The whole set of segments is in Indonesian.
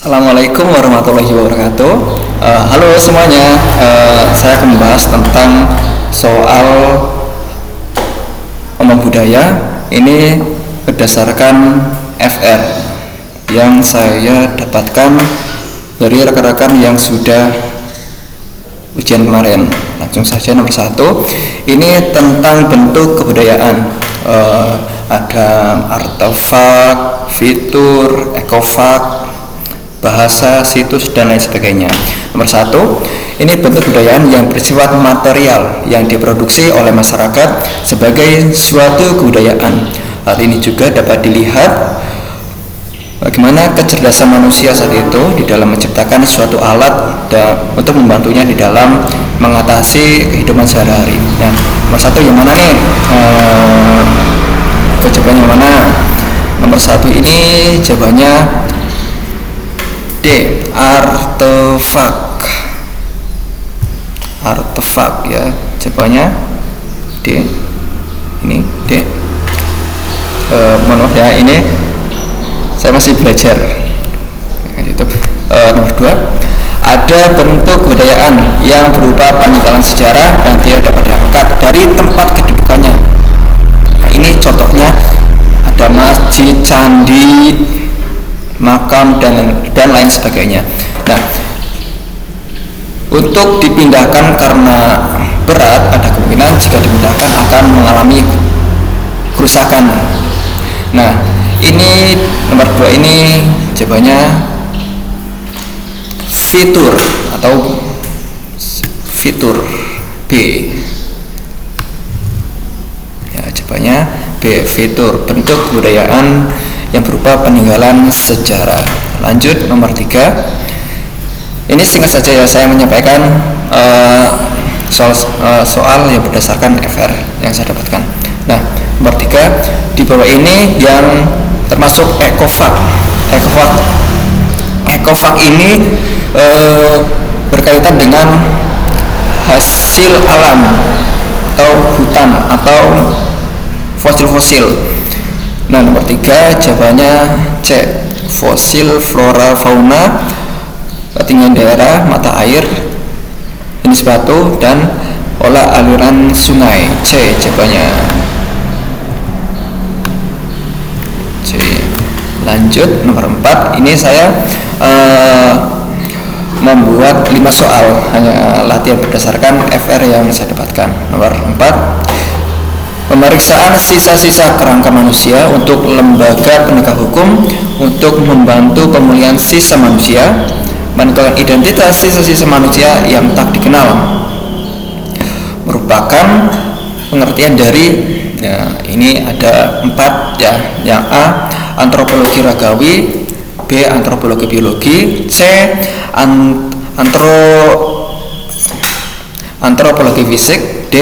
Assalamualaikum warahmatullahi wabarakatuh. Halo semuanya. Saya akan membahas tentang soal omong budaya. Ini berdasarkan FR yang saya dapatkan dari rekan-rekan yang sudah ujian kemarin. Langsung saja nomor 1. Ini tentang bentuk kebudayaan. Ada artefak, fitur, ekofak, bahasa, situs, dan lain sebagainya. Nomor 1, ini bentuk kebudayaan yang bersifat material yang diproduksi oleh masyarakat sebagai suatu kebudayaan. Hal ini juga dapat dilihat bagaimana kecerdasan manusia saat itu di dalam menciptakan suatu alat untuk membantunya di dalam mengatasi kehidupan sehari-hari. Nah, nomor 1 yang mana nih? Jawabannya yang mana? Nomor 1 ini jawabannya D, artefak. Artefak ya, jawabannya D. Ini D. Mohon maaf ya, ini saya masih belajar. Nomor 2, ada bentuk kebudayaan yang berupa peninggalan sejarah yang tidak dapat diangkat dari tempat kedudukannya. Nah, ini contohnya ada masjid, candi, makam, dan lain sebagainya. Nah, untuk dipindahkan karena berat, ada kemungkinan jika dipindahkan akan mengalami kerusakan. Nah, ini nomor 2 ini jawabannya fitur atau fitur B. Ya, jawabannya B, fitur, bentuk kebudayaan yang berupa peninggalan sejarah. Lanjut nomor 3. Ini singkat saja ya, saya menyampaikan soal yang berdasarkan FR yang saya dapatkan. Nah, nomor 3, di bawah ini yang termasuk ekofak. Ekofak ini berkaitan dengan hasil alam atau hutan atau fosil-fosil. Nah, nomor 3 jawabannya C, fosil, flora, fauna, ketinggian daerah, mata air, jenis batu, dan pola aliran sungai. C jawabannya. C. Lanjut nomor 4, ini saya membuat 5 soal, hanya latihan berdasarkan FR yang saya dapatkan. Nomor 4, pemeriksaan sisa-sisa kerangka manusia untuk lembaga penegak hukum untuk membantu pemulihan sisa manusia, menentukan identitas sisa-sisa manusia yang tak dikenal. Merupakan pengertian dari, ya, ini ada 4 ya. Yang A, antropologi ragawi, B, antropologi biologi, C, antropologi fisik, D,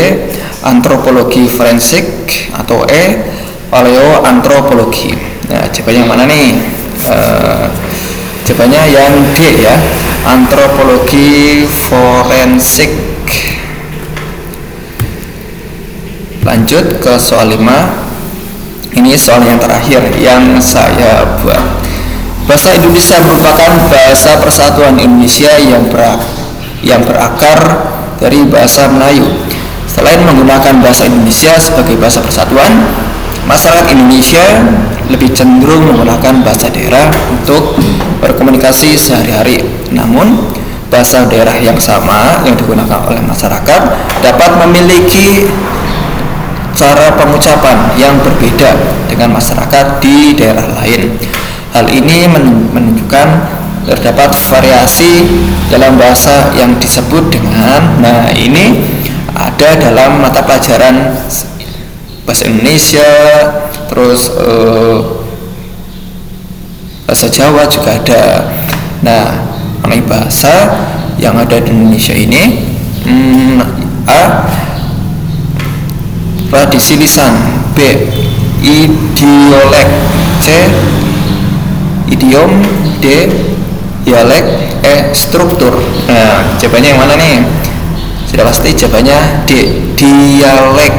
antropologi forensik, atau E, paleoantropologi. Nah, jawabannya yang mana nih? Jawabannya yang D ya, antropologi forensik. Lanjut ke soal 5. Ini soal yang terakhir yang saya buat. Bahasa Indonesia merupakan bahasa persatuan Indonesia yang berakar dari bahasa Melayu. Selain menggunakan bahasa Indonesia sebagai bahasa persatuan, masyarakat Indonesia lebih cenderung menggunakan bahasa daerah untuk berkomunikasi sehari-hari. Namun, bahasa daerah yang sama yang digunakan oleh masyarakat dapat memiliki cara pengucapan yang berbeda dengan masyarakat di daerah lain. Hal ini menunjukkan terdapat variasi dalam bahasa yang disebut dengan, nah ini ada dalam mata pelajaran bahasa Indonesia, terus bahasa Jawa juga ada. Nah, mengenai bahasa yang ada di Indonesia ini, A, tradisi lisan, B, idiolek, C, idiom, D, dialek, E, struktur. Nah, jawabannya yang mana nih? Sudah pasti jawabannya D, dialek.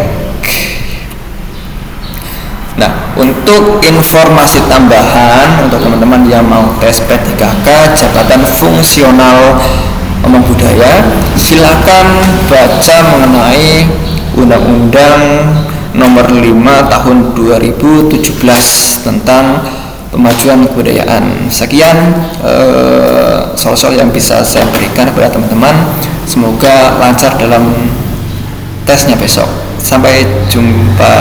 Nah, untuk informasi tambahan untuk teman-teman yang mau tes P3K jabatan fungsional omong budaya, silakan baca mengenai Undang-Undang Nomor 5 Tahun 2017 tentang pemajuan kebudayaan. Sekian soal-soal yang bisa saya berikan kepada teman-teman. Semoga lancar dalam tesnya besok. Sampai jumpa.